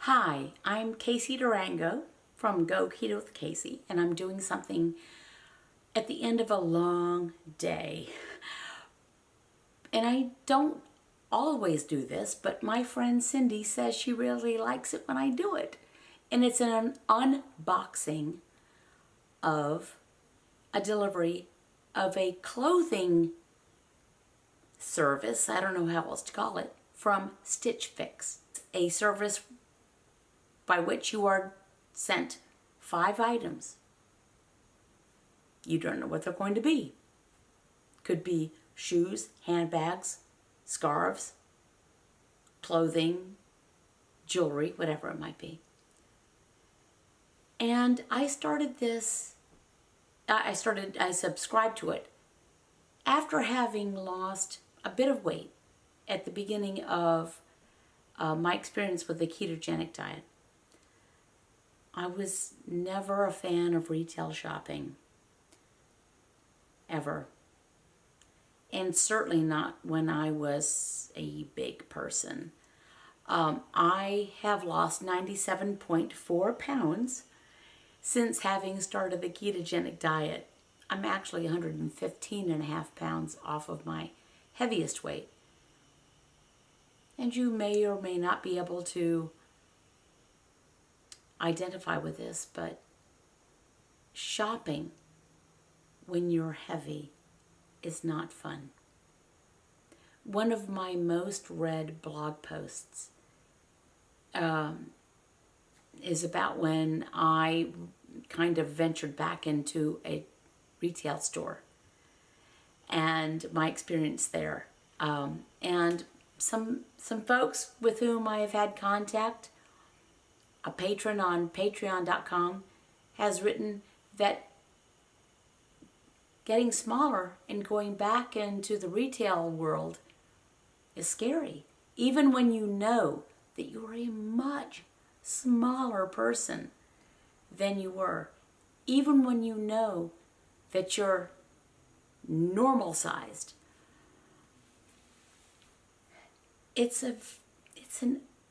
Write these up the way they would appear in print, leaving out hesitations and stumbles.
Hi, I'm Casey Durango from Go Keto with Casey, and I'm doing something at the end of a long day. And I don't always do this, but my friend Cindy says she really likes it when I do it. And it's an unboxing of a delivery of a clothing service, I don't know how else to call it, from Stitch Fix, a service by which you are sent 5 items. You don't know what they're going to be. Could be shoes, handbags, scarves, clothing, jewelry, whatever it might be. And I subscribed to it after having lost a bit of weight at the beginning of my experience with the ketogenic diet. I was never a fan of retail shopping, ever. And certainly not when I was a big person. I have lost 97.4 pounds since having started the ketogenic diet. I'm actually 115 and a half pounds off of my heaviest weight. And you may or may not be able to identify with this, but shopping when you're heavy is not fun. One of my most read blog posts is about when I kind of ventured back into a retail store and my experience there. And some folks with whom I have had contact, a patron on patreon.com, has written that getting smaller and going back into the retail world is scary. Even when you know that you're a much smaller person than you were. Even when you know that you're normal sized. It's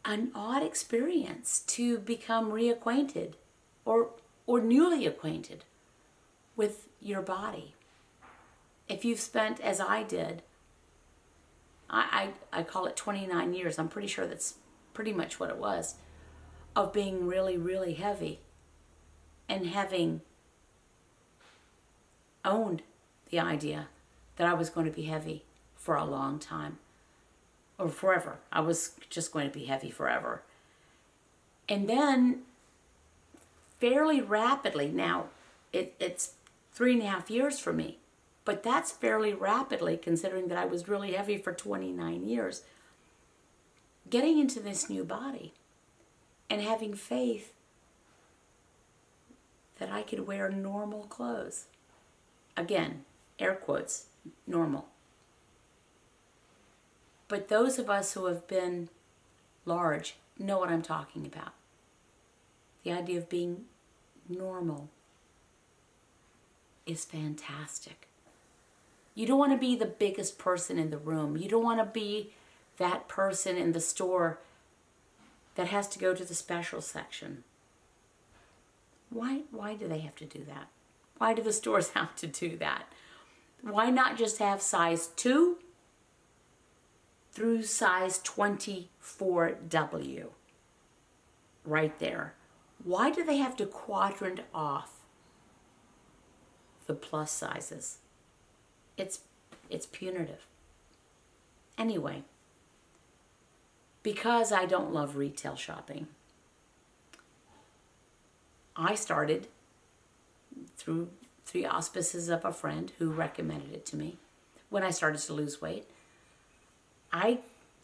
an odd experience to become reacquainted or newly acquainted with your body. If you've spent, as I did, I call it 29 years, I'm pretty sure that's pretty much what it was, of being really, really heavy and having owned the idea that I was going to be heavy for a long time. Or forever. I was just going to be heavy forever. And then, fairly rapidly, now it's 3.5 years for me, but that's fairly rapidly considering that I was really heavy for 29 years. Getting into this new body and having faith that I could wear normal clothes. Again, air quotes, normal. But those of us who have been large know what I'm talking about. The idea of being normal is fantastic. You don't want to be the biggest person in the room. You don't want to be that person in the store that has to go to the special section. Why do they have to do that? Why do the stores have to do that? Why not just have size 2 through size 24W right there? Why do they have to quadrant off the plus sizes? It's punitive. Anyway, because I don't love retail shopping, I started through the auspices of a friend who recommended it to me when I started to lose weight. I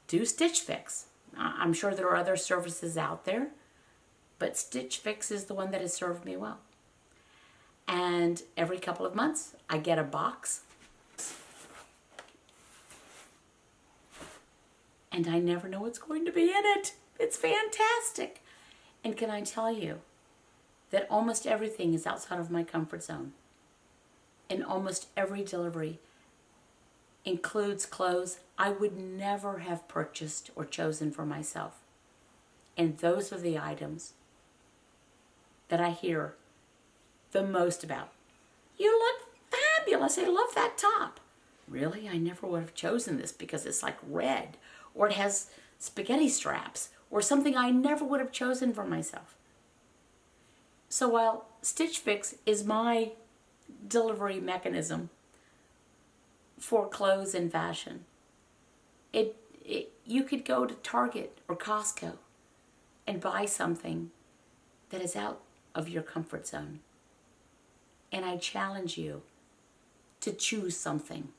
do Stitch Fix. I'm sure there are other services out there, but Stitch Fix is the one that has served me well. And every couple of months, I get a box. And I never know what's going to be in it. It's fantastic. And can I tell you that almost everything is outside of my comfort zone. And almost every delivery includes clothes I would never have purchased or chosen for myself. And those are the items that I hear the most about. You look fabulous. I love that top. Really? I never would have chosen this because it's like red, or it has spaghetti straps, or something I never would have chosen for myself. So while Stitch Fix is my delivery mechanism for clothes and fashion, you could go to Target or Costco and buy something that is out of your comfort zone. And I challenge you to choose something.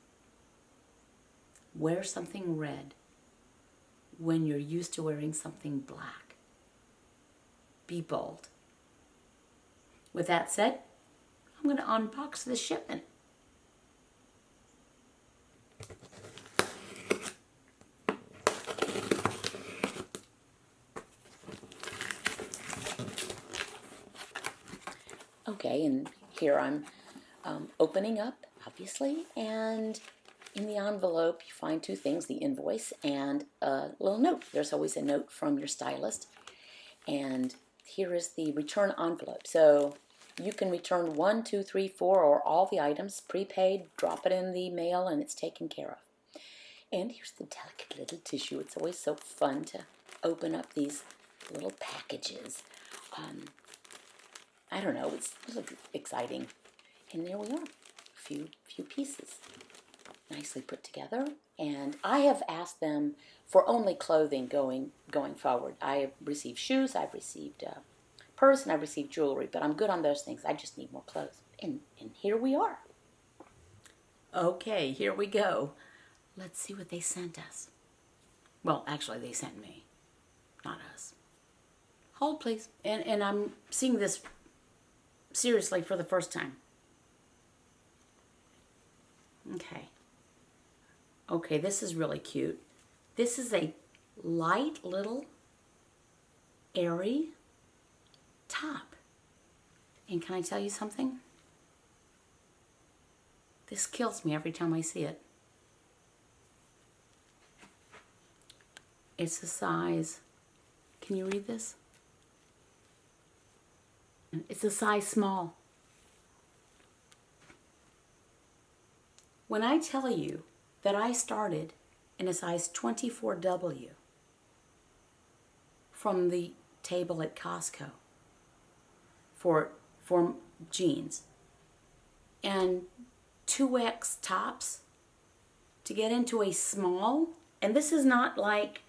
Wear something red when you're used to wearing something black. Be bold. With that said, I'm going to unbox this shipment. Okay, and here I'm opening up, obviously, and in the envelope you find two things, the invoice and a little note. There's always a note from your stylist, and here is the return envelope. So you can return 1, 2, 3, 4, or all the items prepaid, drop it in the mail, and it's taken care of. And here's the delicate little tissue. It's always so fun to open up these little packages. I don't know, it's exciting. And there we are, a few pieces, nicely put together. And I have asked them for only clothing going forward. I have received shoes, I've received a purse, and I've received jewelry, but I'm good on those things. I just need more clothes. And here we are. Okay, here we go. Let's see what they sent us. Well, actually, they sent me, not us. Hold, please. And I'm seeing this seriously for the first time. Okay, this is really cute. This is a light little airy top. And can I tell you something? This kills me every time I see it. It's a size, can you read this? It's a size small. When I tell you that I started in a size 24W from the table at Costco for jeans, and 2X tops to get into a small, and this is like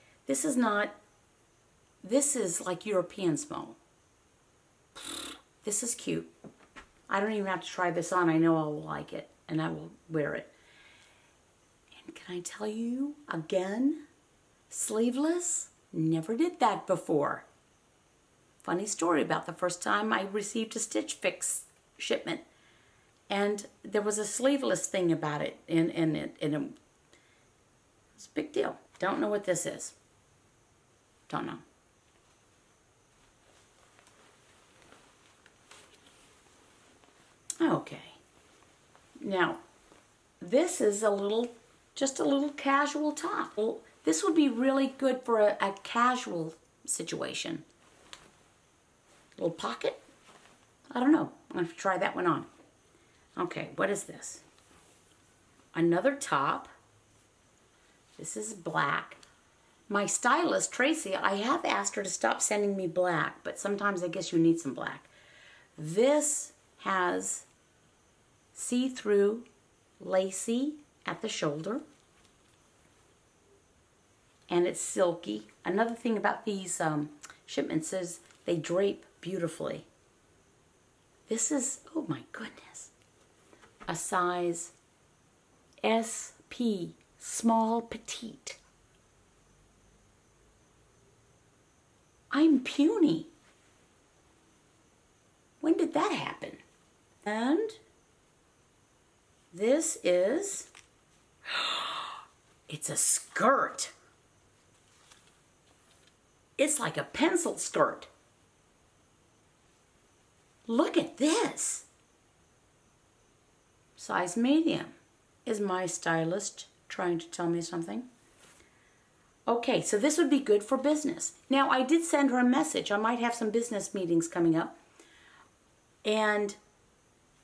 European small. This is cute. I don't even have to try this on. I know I will like it, and I will wear it. And can I tell you again, sleeveless? Never did that before. Funny story about the first time I received a Stitch Fix shipment, and there was a sleeveless thing about it, and it's a big deal. Don't know what this is. Don't know. Okay. Now, this is just a little casual top. Well, this would be really good for a casual situation. Little pocket? I don't know. I'm going to try that one on. Okay, what is this? Another top. This is black. My stylist, Tracy, I have asked her to stop sending me black, but sometimes I guess you need some black. This has see-through, lacy at the shoulder, and it's silky. Another thing about these shipments is they drape beautifully. This is, oh my goodness, a size SP, small petite. I'm puny. When did that happen? And this is, it's a skirt. It's like a pencil skirt. Look at this. Size medium. Is my stylist trying to tell me something? Okay, so this would be good for business. Now, I did send her a message. I might have some business meetings coming up. And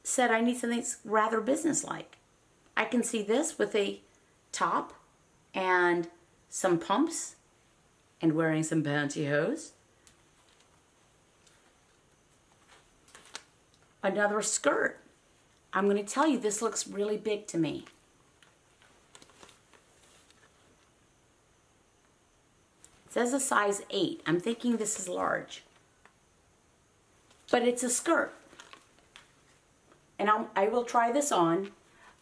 said I need something that's rather businesslike. I can see this with a top and some pumps and wearing some pantyhose. Another skirt. I'm going to tell you, this looks really big to me. It says a size 8. I'm thinking this is large. But it's a skirt. And I will try this on.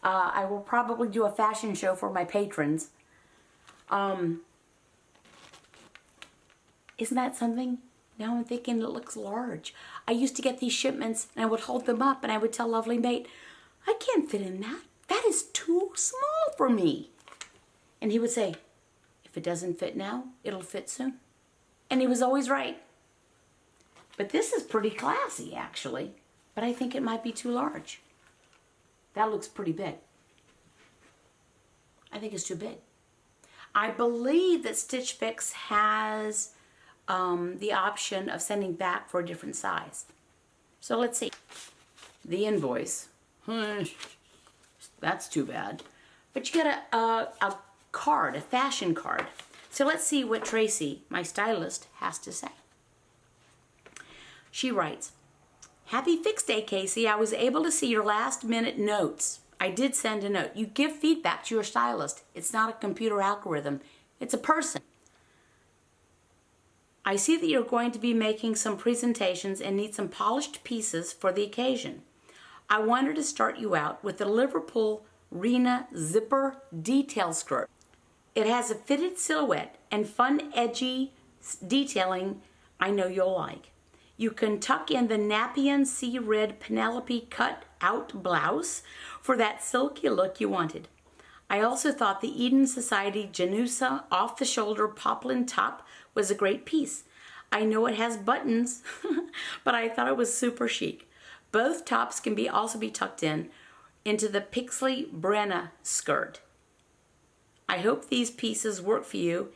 I will probably do a fashion show for my patrons. Isn't that something? Now I'm thinking it looks large. I used to get these shipments and I would hold them up and I would tell Lovely Mate, I can't fit in that. That is too small for me. And he would say, if it doesn't fit now, it'll fit soon. And he was always right. But this is pretty classy, actually. But I think it might be too large. That looks pretty big. I think it's too big. I believe that Stitch Fix has the option of sending back for a different size. So let's see. The invoice. That's too bad. But you get a card, a fashion card. So let's see what Tracy, my stylist, has to say. She writes, Happy Fix Day, Casey. I was able to see your last minute notes. I did send a note. You give feedback to your stylist. It's not a computer algorithm. It's a person. I see that you're going to be making some presentations and need some polished pieces for the occasion. I wanted to start you out with the Liverpool Rena Zipper Detail Skirt. It has a fitted silhouette and fun, edgy detailing I know you'll like. You can tuck in the Napian Sea Red Penelope cut-out blouse for that silky look you wanted. I also thought the Eden Society Janusa off-the-shoulder poplin top was a great piece. I know it has buttons, but I thought it was super chic. Both tops can also be tucked into the Pixley Brenna skirt. I hope these pieces work for you,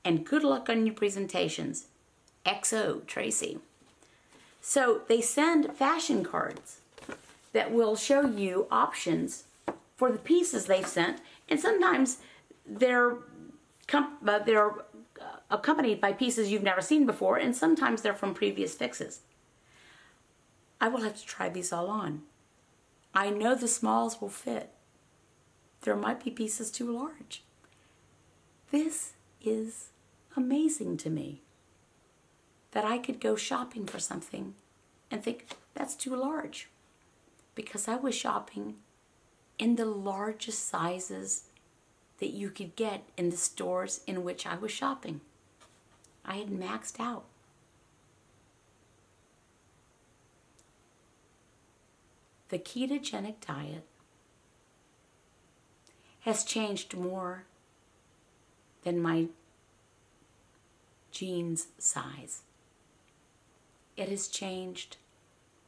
and good luck on your presentations. XO, Tracy. So they send fashion cards that will show you options for the pieces they've sent, and sometimes they're accompanied by pieces you've never seen before, and sometimes they're from previous fixes. I will have to try these all on. I know the smalls will fit. There might be pieces too large. This is amazing to me, that I could go shopping for something and think, that's too large. Because I was shopping in the largest sizes that you could get in the stores in which I was shopping. I had maxed out. The ketogenic diet has changed more than my jeans size. It has changed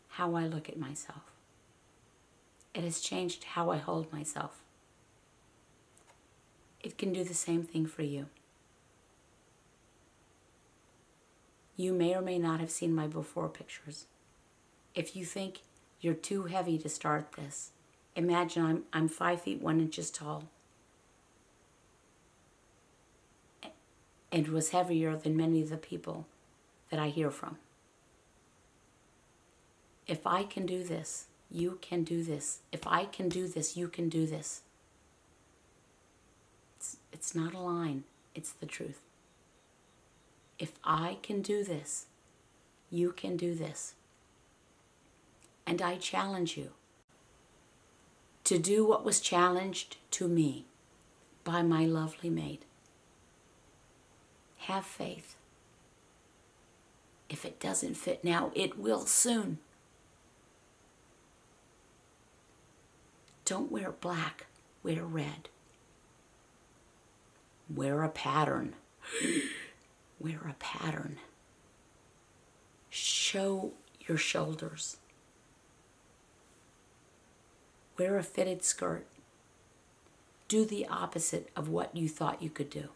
how I look at myself. It has changed how I hold myself. It can do the same thing for you. You may or may not have seen my before pictures. If you think you're too heavy to start this, imagine I'm 5 feet 1 inches tall. And was heavier than many of the people that I hear from. If I can do this, you can do this. If I can do this, you can do this. It's not a line, it's the truth. If I can do this, you can do this. And I challenge you to do what was challenged to me by my lovely mate. Have faith. If it doesn't fit now, it will soon. Don't wear black, wear red. Wear a pattern. Wear a pattern. Show your shoulders. Wear a fitted skirt. Do the opposite of what you thought you could do.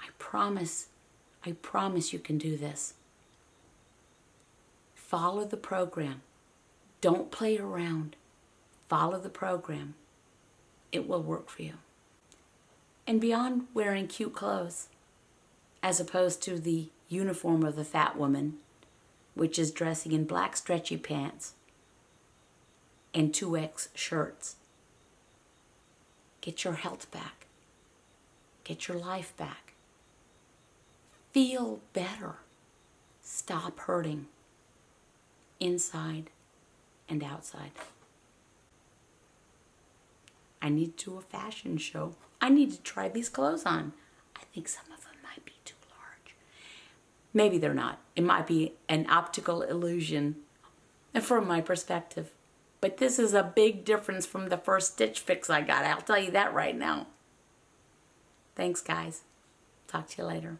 I promise you can do this. Follow the program. Don't play around. Follow the program. It will work for you. And beyond wearing cute clothes, as opposed to the uniform of the fat woman, which is dressing in black stretchy pants and 2X shirts, get your health back. Get your life back. Feel better. Stop hurting. Inside and outside. I need to do a fashion show. I need to try these clothes on. I think some of them might be too large. Maybe they're not. It might be an optical illusion from my perspective. But this is a big difference from the first Stitch Fix I got. I'll tell you that right now. Thanks, guys. Talk to you later.